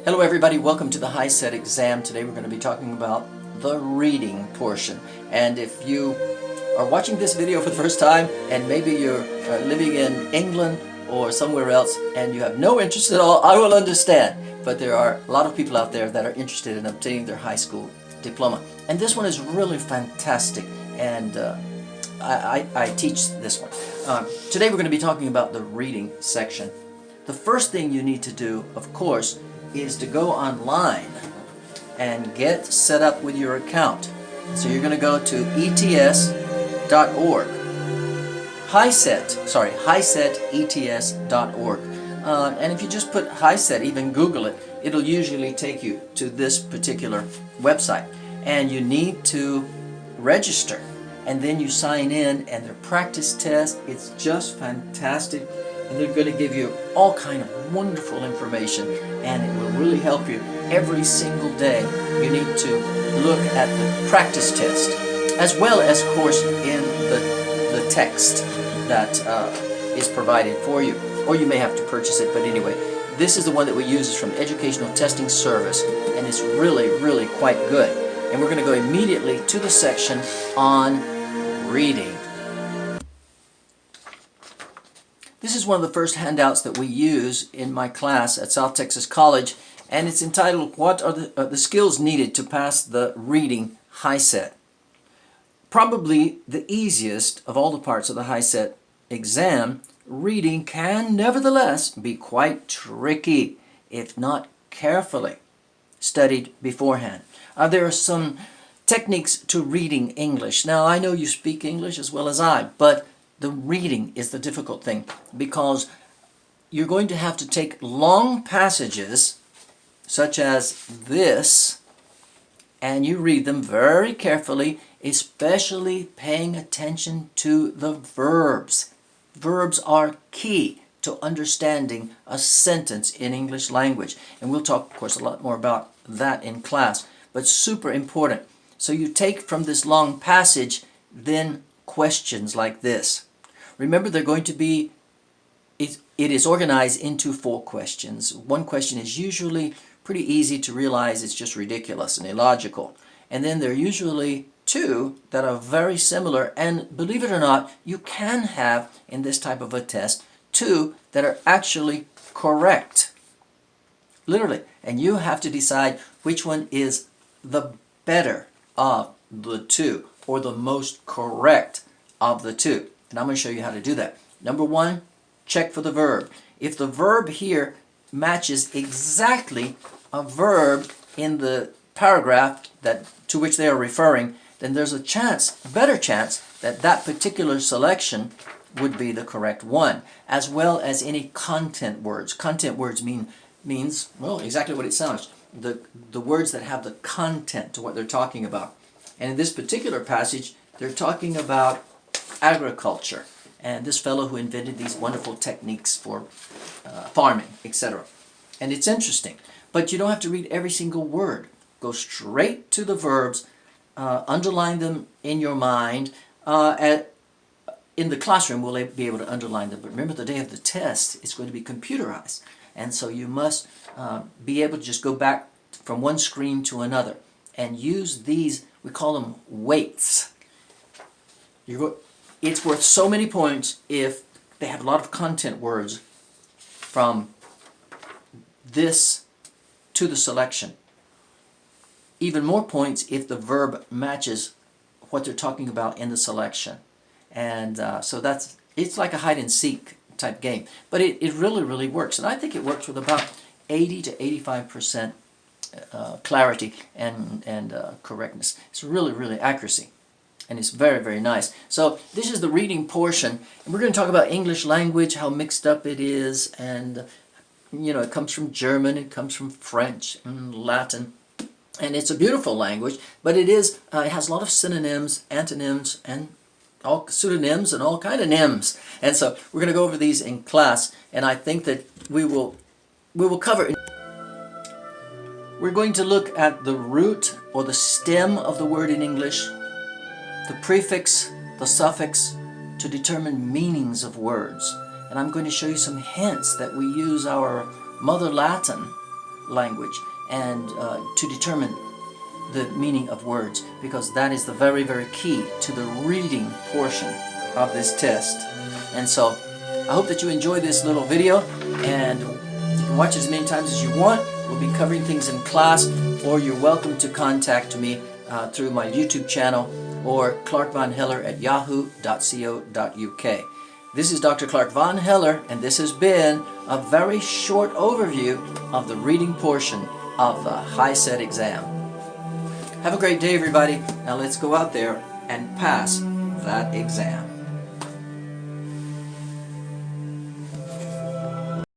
Hello everybody, welcome to the HiSet exam. Today we're going to be talking about the reading portion. And if you are watching this video for the first time and maybe you're living in England or somewhere else and you have no interest at all, I will understand. But there are a lot of people out there that are interested in obtaining their high school diploma. And this one is really fantastic, and I teach this one. Today we're going to be talking about the reading section. The first thing you need to do, of course, is to go online and get set up with your account. So you're going to go to ets.org, HiSetETS.org. And if you just put HiSet, even Google it, it'll usually take you to this particular website. And you need to register. And then you sign in, and their practice test, it's just fantastic. And they're going to give you all kind of wonderful information, and it will really help you every single day. You need to look at the practice test, as well as, of course, in the text that is provided for you. Or you may have to purchase it, but anyway, this is the one that we use. Is from Educational Testing Service, and it's really, really quite good. And we're going to go immediately to the section on reading. This is one of the first handouts that we use in my class at South Texas College, and it's entitled, What are the skills needed to pass the reading HiSet? Probably the easiest of all the parts of the HiSet exam, reading can nevertheless be quite tricky if not carefully studied beforehand. There are some techniques to reading English. Now, I know you speak English as well as I, but the reading is the difficult thing, because you're going to have to take long passages such as this, and you read them very carefully, especially paying attention to the verbs. Verbs are key to understanding a sentence in English language. And we'll talk, of course, a lot more about that in class, but super important. So you take from this long passage then questions like this. Remember, they're going to be, it is organized into 4 questions. One question is usually pretty easy to realize it's just ridiculous and illogical. And then there are usually 2 that are very similar, and believe it or not, you can have in this type of a test 2 that are actually correct. Literally. And you have to decide which one is the better of the 2, or the most correct of the 2. And I'm going to show you how to do that. Number 1, check for the verb. If the verb here matches exactly a verb in the paragraph to which they are referring, then there's a better chance that that particular selection would be the correct one, as well as any content words. Content words means, well, exactly what it sounds. The words that have the content to what they're talking about. And in this particular passage, they're talking about agriculture, and this fellow who invented these wonderful techniques for farming, etc. And it's interesting, but you don't have to read every single word. Go straight to the verbs, underline them in your mind. In the classroom, we'll be able to underline them, but remember, the day of the test, it's going to be computerized, and so you must be able to just go back from one screen to another and use these, we call them weights. It's worth so many points if they have a lot of content words from this to the selection. Even more points if the verb matches what they're talking about in the selection. And so it's like a hide and seek type game. But it really, really works. And I think it works with about 80 to 85% clarity and correctness. It's really, really accuracy. And it's very, very nice. So this is the reading portion. And we're going to talk about English language, how mixed up it is. And, you know, it comes from German, it comes from French and Latin. And it's a beautiful language, but it has a lot of synonyms, antonyms, and all pseudonyms and all kind of nyms. And so we're going to go over these in class. And I think that we will cover it. We're going to look at the root or the stem of the word in English, the prefix, the suffix, to determine meanings of words. And I'm going to show you some hints that we use our mother Latin language and to determine the meaning of words, because that is the very, very key to the reading portion of this test. And so I hope that you enjoy this little video, and you can watch as many times as you want. We'll be covering things in class, or you're welcome to contact me through my YouTube channel or clarkvonheller@yahoo.co.uk. This is Dr. Clark Von Heller, and this has been a very short overview of the reading portion of the HiSet exam. Have a great day, everybody. Now let's go out there and pass that exam.